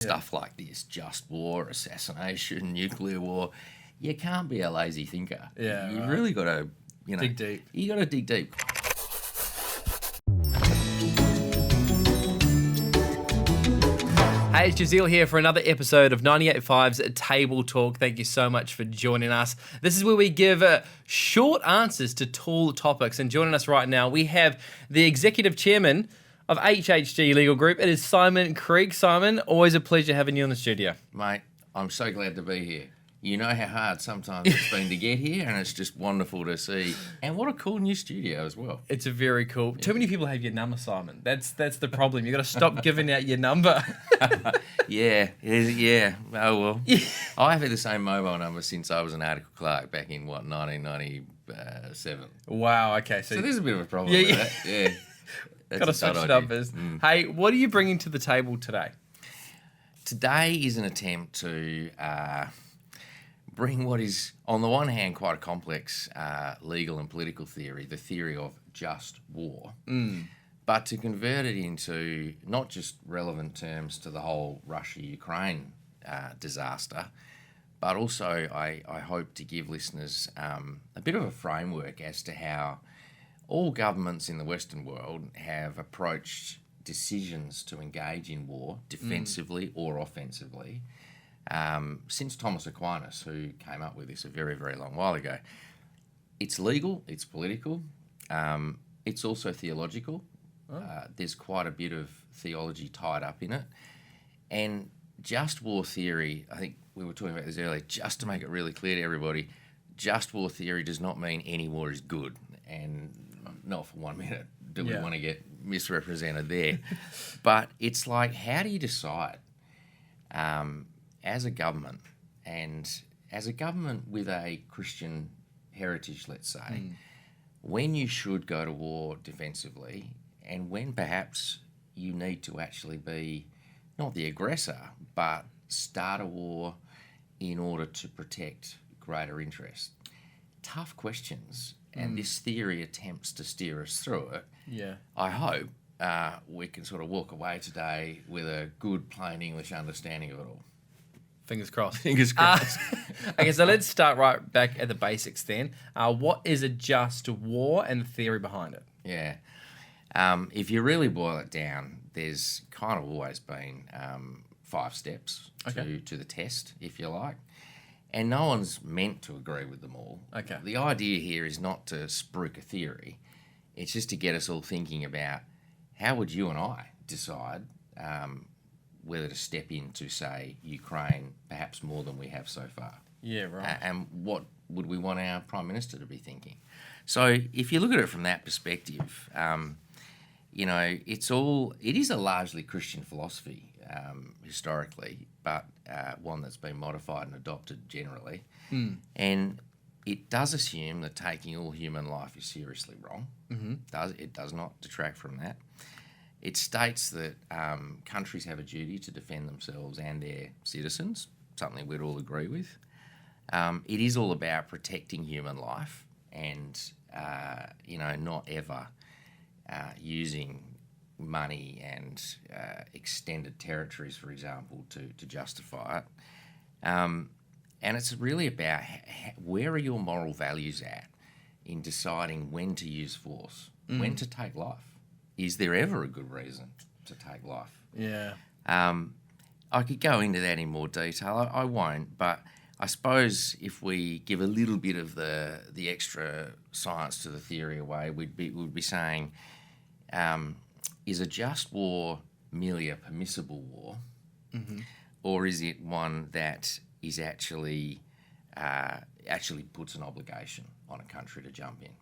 Stuff like this, just war, assassination, nuclear war, you can't be a lazy thinker. Yeah, You've right. really got to, Dig deep. You got to dig deep. Hey, it's Jeziel here for another episode of 98.5's Table Talk. Thank you so much for joining us. This is where we give short answers to tall topics. And joining us right now, we have the Executive Chairman of HHG Legal Group. It is Simon Krieg. Simon, always a pleasure having you in the studio. Mate, I'm so glad to be here. You know how hard sometimes it's been to get here, and it's just wonderful to see. And what a cool new studio as well. It's a very cool. Too many people have your number, Simon. That's the problem. You got to stop giving out your number. Yeah. Oh, well. I've had the same mobile number since I was an article clerk back in, 1997. Wow, okay. So there's a bit of a problem with that. Yeah. Got to switch numbers. Hey, what are you bringing to the table today? Today is an attempt to bring what is, on the one hand, quite a complex legal and political theory, the theory of just war, but to convert it into not just relevant terms to the whole Russia-Ukraine disaster, but also I hope to give listeners a bit of a framework as to how all governments in the Western world have approached decisions to engage in war, defensively or offensively, since Thomas Aquinas, who came up with this a very, very long while ago. It's legal, it's political, it's also theological. There's quite a bit of theology tied up in it. And just war theory, I think we were talking about this earlier, just to make it really clear to everybody, just war theory does not mean any war is good. And not for 1 minute do we want to get misrepresented there. But it's like, how do you decide as a government, and as a government with a Christian heritage, let's say, when you should go to war defensively and when perhaps you need to actually be not the aggressor, but start a war in order to protect greater interest? Tough questions, and this theory attempts to steer us through it. Yeah. I hope we can sort of walk away today with a good, plain English understanding of it all. Fingers crossed. Fingers crossed. Okay, so let's start right back at the basics then. What is a just war and the theory behind it? Yeah. If you really boil it down, there's kind of always been 5 steps to the test, if you like. And no one's meant to agree with them all. Okay. The idea here is not to spruik a theory. It's just to get us all thinking about how would you and I decide whether to step into, say, Ukraine, perhaps more than we have so far. Yeah, right. And what would we want our Prime Minister to be thinking? So if you look at it from that perspective, it is a largely Christian philosophy historically, but one that's been modified and adopted generally. And it does assume that taking all human life is seriously wrong. It does not detract from that. It states that countries have a duty to defend themselves and their citizens, something we'd all agree with. It is all about protecting human life and, not ever using money and extended territories, for example, to justify it. And it's really about where are your moral values at in deciding when to use force, when to take life. Is there ever a good reason to take life? Yeah. I could go into that in more detail. I won't, but I suppose if we give a little bit of the extra science to the theory away, we'd be saying, is a just war merely a permissible war, or is it one that is actually puts an obligation on a country to jump in?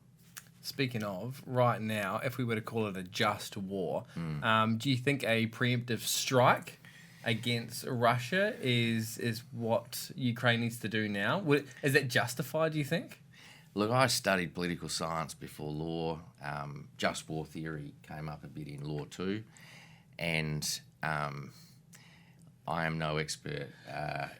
Speaking of, right now, if we were to call it a just war, do you think a preemptive strike against Russia is what Ukraine needs to do now? Is that justified, do you think? Look, I studied political science before law. Just war theory came up a bit in law too. And I am no expert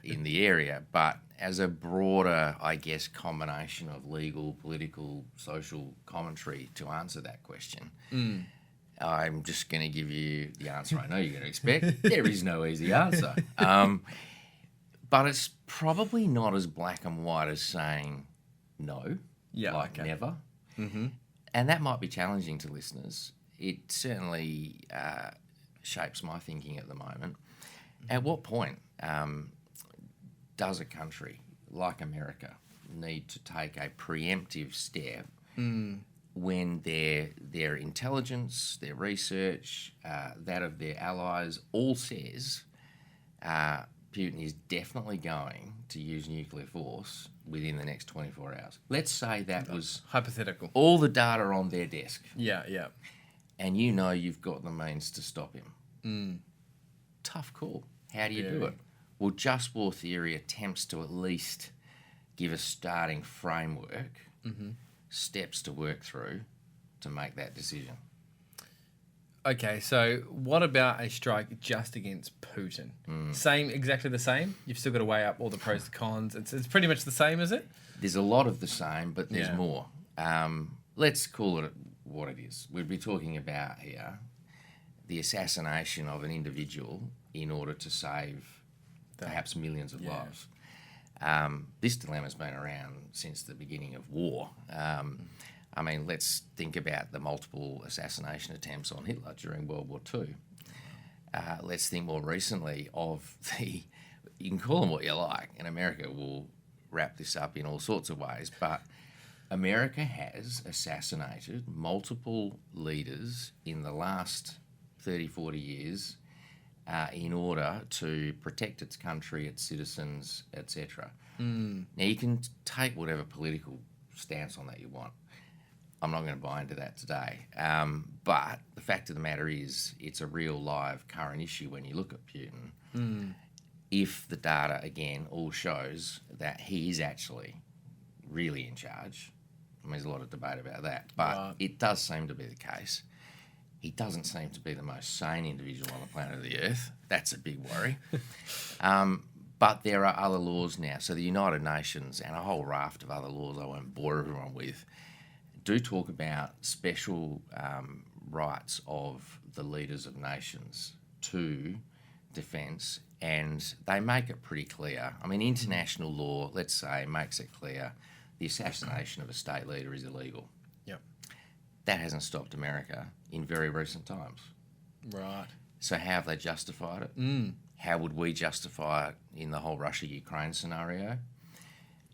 in the area, but as a broader, I guess, combination of legal, political, social commentary to answer that question, I'm just going to give you the answer I know you're going to expect. There is no easy answer. But it's probably not as black and white as saying no, never. Mm-hmm. And that might be challenging to listeners. It certainly shapes my thinking at the moment. At what point does a country like America need to take a preemptive step when their intelligence, their research, that of their allies all says Putin is definitely going to use nuclear force within the next 24 hours? Let's say that was hypothetical. All the data on their desk. Yeah. And you know you've got the means to stop him. Tough call. How do you do it? Well, just war theory attempts to at least give a starting framework, steps to work through to make that decision. Okay, so what about a strike just against Putin? Exactly the same? You've still got to weigh up all the pros and cons. It's pretty much the same, is it? There's a lot of the same, but there's more. Let's call it what it is. We'd be talking about here the assassination of an individual in order to save perhaps millions of lives. This dilemma's been around since the beginning of war. I mean, let's think about the multiple assassination attempts on Hitler during World War II. Let's think more recently of you can call them what you like, and America will wrap this up in all sorts of ways, but America has assassinated multiple leaders in the last 30, 40 years in order to protect its country, its citizens, etc. Now, you can take whatever political stance on that you want. I'm not going to buy into that today. But the fact of the matter is it's a real live current issue when you look at Putin. If the data, again, all shows that he is actually really in charge, I mean, there's a lot of debate about that, but it does seem to be the case. He doesn't seem to be the most sane individual on the planet of the Earth. That's a big worry. But there are other laws now. So the United Nations and a whole raft of other laws I won't bore everyone with do talk about special rights of the leaders of nations to defence, and they make it pretty clear. I mean, international law, let's say, makes it clear the assassination of a state leader is illegal. Yep. That hasn't stopped America in very recent times. Right. So how have they justified it? How would we justify it in the whole Russia-Ukraine scenario?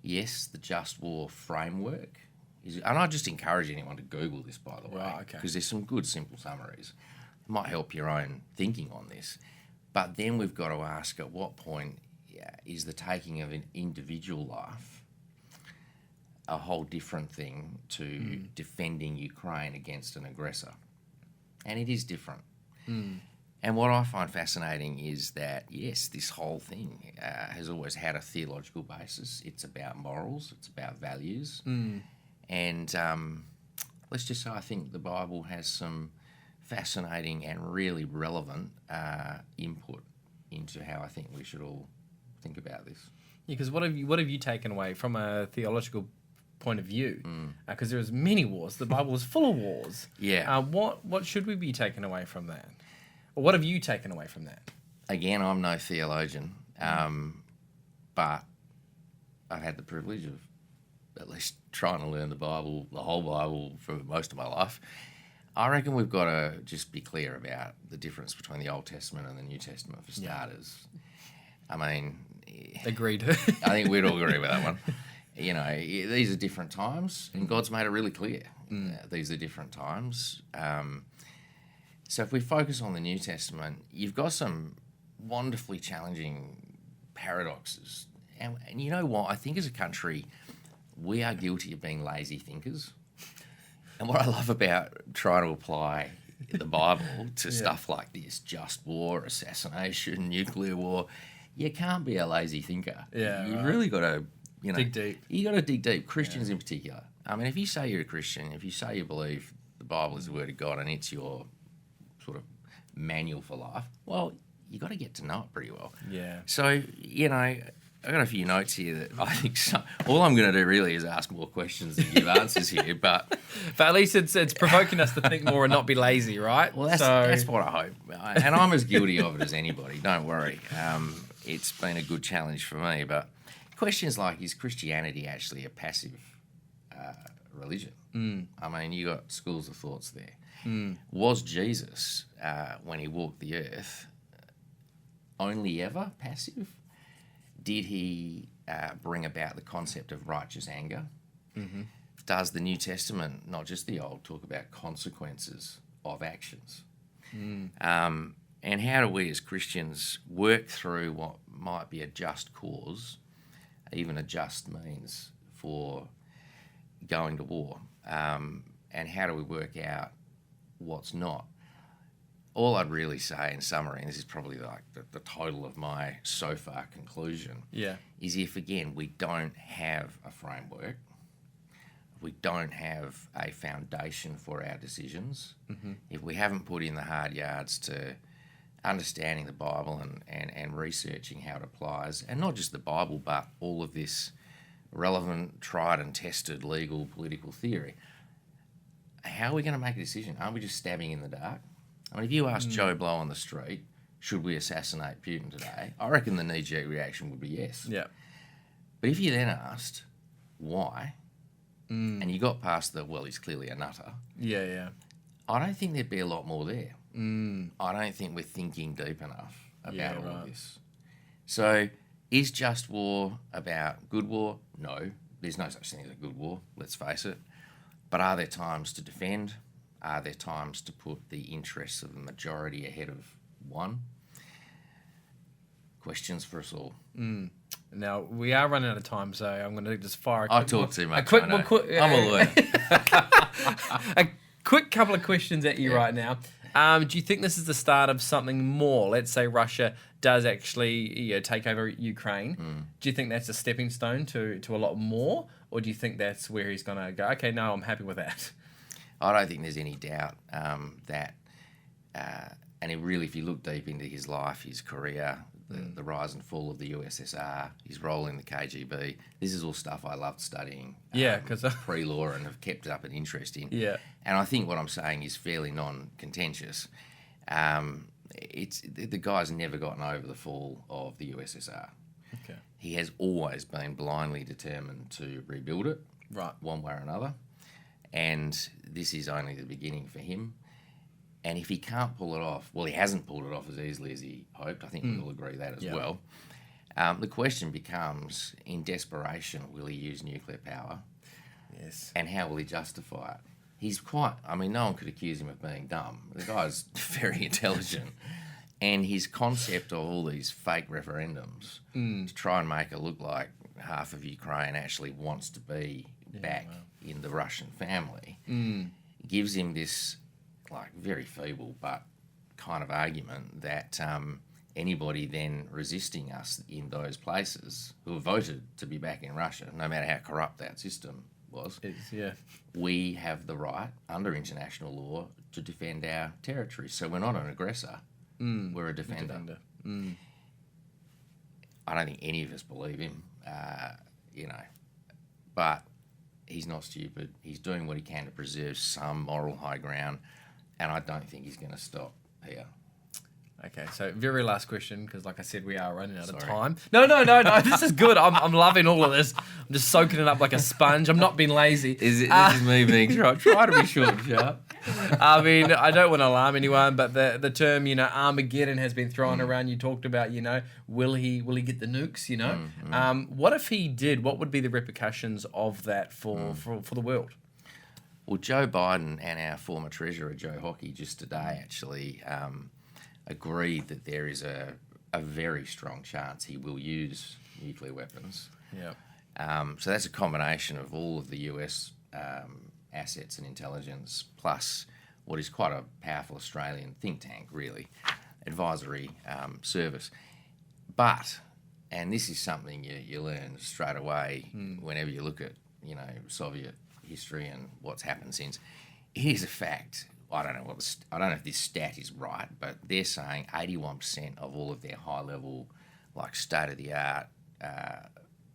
Yes, the just war framework is, and I just encourage anyone to Google this, by the way, because there's some good simple summaries. It might help your own thinking on this. But then we've got to ask, at what point is the taking of an individual life a whole different thing to defending Ukraine against an aggressor? And it is different. And what I find fascinating is that, yes, this whole thing has always had a theological basis. It's about morals, it's about values. And let's just say I think the Bible has some fascinating and really relevant input into how I think we should all think about this. Yeah, because what have you taken away from a theological point of view? Because there's many wars. The Bible is full of wars. Yeah. What should we be taking away from that? Or what have you taken away from that? Again, I'm no theologian, but I've had the privilege of at least trying to learn the Bible, the whole Bible, for most of my life. I reckon we've got to just be clear about the difference between the Old Testament and the New Testament, for starters. I mean... Agreed. I think we'd all agree with that one. You know, these are different times, and God's made it really clear. These are different times. So if we focus on the New Testament, you've got some wonderfully challenging paradoxes. And you know what? I think as a country, we are guilty of being lazy thinkers. And what I love about trying to apply the Bible to stuff like this, just war, assassination, nuclear war, you can't be a lazy thinker. Yeah, You've really got to, dig deep. You got to dig deep. Christians in particular. I mean, if you say you're a Christian, if you say you believe the Bible is the Word of God and it's your sort of manual for life, well, you got to get to know it pretty well. Yeah. So, I've got a few notes here that I think all I'm going to do really is ask more questions and give answers here. But at least it's provoking us to think more and not be lazy, right? well, that's what I hope. And I'm as guilty of it as anybody. Don't worry. It's been a good challenge for me. But questions like, is Christianity actually a passive religion? I mean, you got schools of thoughts there. Was Jesus, when he walked the earth, only ever passive? Did he bring about the concept of righteous anger? Does the New Testament, not just the Old, talk about consequences of actions? And how do we as Christians work through what might be a just cause, even a just means for going to war? And how do we work out what's not? All I'd really say in summary, and this is probably like the total of my so far conclusion, is if, again, we don't have a framework, we don't have a foundation for our decisions, if we haven't put in the hard yards to understanding the Bible and researching how it applies, and not just the Bible, but all of this relevant, tried and tested legal, political theory, how are we going to make a decision? Aren't we just stabbing in the dark? I mean, if you ask Joe Blow on the street, should we assassinate Putin today? I reckon the knee-jerk reaction would be yes. Yeah. But if you then asked why, and you got past the, well, he's clearly a nutter, I don't think there'd be a lot more there. I don't think we're thinking deep enough about all of this. So is just war about good war? No. There's no such thing as a good war, let's face it. But are there times to defend? Are there times to put the interests of the majority ahead of one? Questions for us all. Now, we are running out of time, so I'm going to just fire I talk too much. I'm a lawyer. A quick couple of questions at you right now. Do you think this is the start of something more? Let's say Russia does actually take over Ukraine. Do you think that's a stepping stone to a lot more? Or do you think that's where he's going to go, okay, no, I'm happy with that? I don't think there's any doubt that, and if you look deep into his life, his career, the rise and fall of the USSR, his role in the KGB, this is all stuff I loved studying because pre-law and have kept up an interest in. And I think what I'm saying is fairly non-contentious. The guy's never gotten over the fall of the USSR. Okay. He has always been blindly determined to rebuild it, one way or another. And this is only the beginning for him. And if he can't pull it off, well, he hasn't pulled it off as easily as he hoped. I think we all agree that as well. The question becomes, in desperation, will he use nuclear power? Yes. And how will he justify it? He's no one could accuse him of being dumb. The guy's very intelligent. And his concept of all these fake referendums to try and make it look like half of Ukraine actually wants to be back in the Russian family gives him this very feeble but kind of argument that anybody then resisting us in those places who have voted to be back in Russia, no matter how corrupt that system was, we have the right under international law to defend our territory. So we're not an aggressor, we're a defender. I don't think any of us believe him, but he's not stupid. He's doing what he can to preserve some moral high ground, and I don't think he's going to stop here. Okay, so very last question, because like I said, we are running out of time. No, this is good. I'm loving all of this. I'm just soaking it up like a sponge. I'm not being lazy. This is me being try to be short and sharp. I mean, I don't want to alarm anyone, but the term, Armageddon has been thrown around. You talked about, will he get the nukes, What if he did? What would be the repercussions of that for the world? Well, Joe Biden and our former Treasurer, Joe Hockey, just today actually agreed that there is a very strong chance he will use nuclear weapons. So that's a combination of all of the US assets and intelligence, plus what is quite a powerful Australian think tank, really, advisory service. But, and this is something you learn straight away whenever you look at, Soviet history and what's happened since, it is a fact. I don't know if this stat is right, but they're saying 81% of all of their high-level, state-of-the-art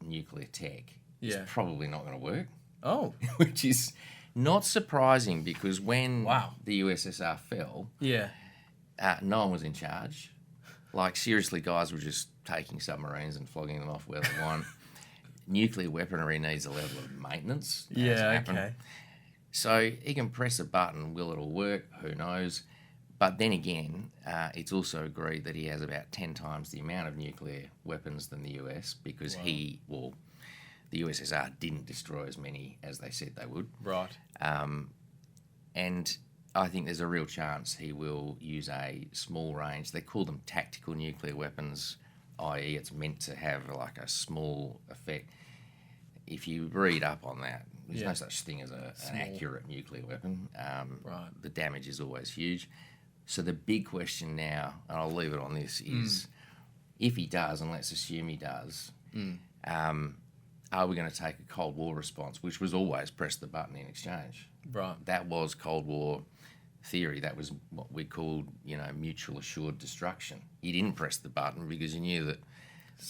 nuclear tech Yeah. is probably not going to work, Oh, which is not surprising because when Wow. the USSR fell, yeah. no one was in charge. Like, seriously, guys were just taking submarines and flogging them off where they want. Nuclear weaponry needs a level of maintenance. That hasn't Yeah, happened. okay. So he can press a button. Will it all work? Who knows? But then again, it's also agreed that he has about 10 times the amount of nuclear weapons than the US because the USSR didn't destroy as many as they said they would. Right. And I think there's a real chance he will use a small range. They call them tactical nuclear weapons, i.e. it's meant to have like a small effect. If you read up on that, there's no such thing as an accurate nuclear weapon. Right. The damage is always huge. So the big question now, and I'll leave it on this, is if he does, and let's assume he does, are we going to take a Cold War response, which was always press the button in exchange? Right. That was Cold War theory. That was what we called, mutual assured destruction. You didn't press the button because you knew that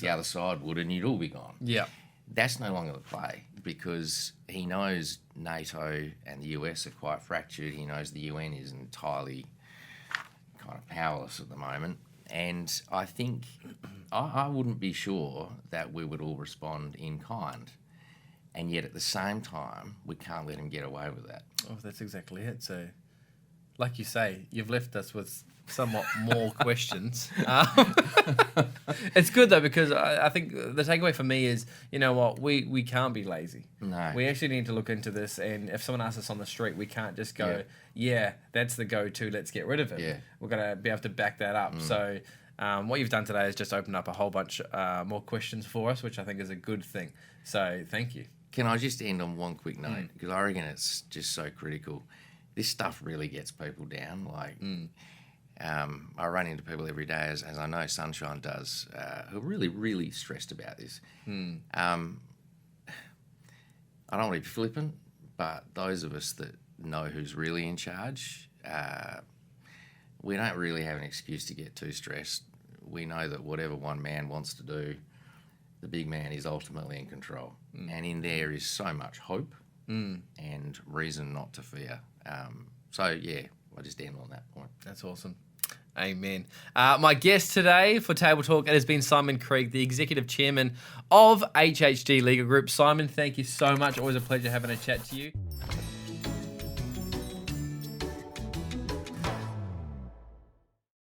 the other side would and you'd all be gone. Yeah. That's no longer the play because he knows NATO and the US are quite fractured. He knows the UN is entirely kind of powerless at the moment. And I think I wouldn't be sure that we would all respond in kind. And yet at the same time, we can't let him get away with that. Oh, that's exactly it. So, like you say, you've left us with somewhat more questions. It's good though because I think the takeaway for me is, you know what, we can't be lazy. No. We actually need to look into this, and if someone asks us on the street, we can't just go, yeah that's the go-to, let's get rid of it. Yeah. We're going to be able to back that up. So what you've done today is just open up a whole bunch more questions for us, which I think is a good thing. So thank you. Can I just end on one quick note? Because I reckon it's just so critical. This stuff really gets people down. Like, I run into people every day, as I know Sunshine does, who are really, really stressed about this. I don't want to be flippant, but those of us that know who's really in charge, we don't really have an excuse to get too stressed. We know that whatever one man wants to do, the big man is ultimately in control. And in there is so much hope and reason not to fear. I'll just end on that point. That's awesome. Amen. My guest today for Table Talk has been Simon Krieg, the Executive Chairman of HHD Legal Group. Simon, thank you so much. Always a pleasure having a chat to you.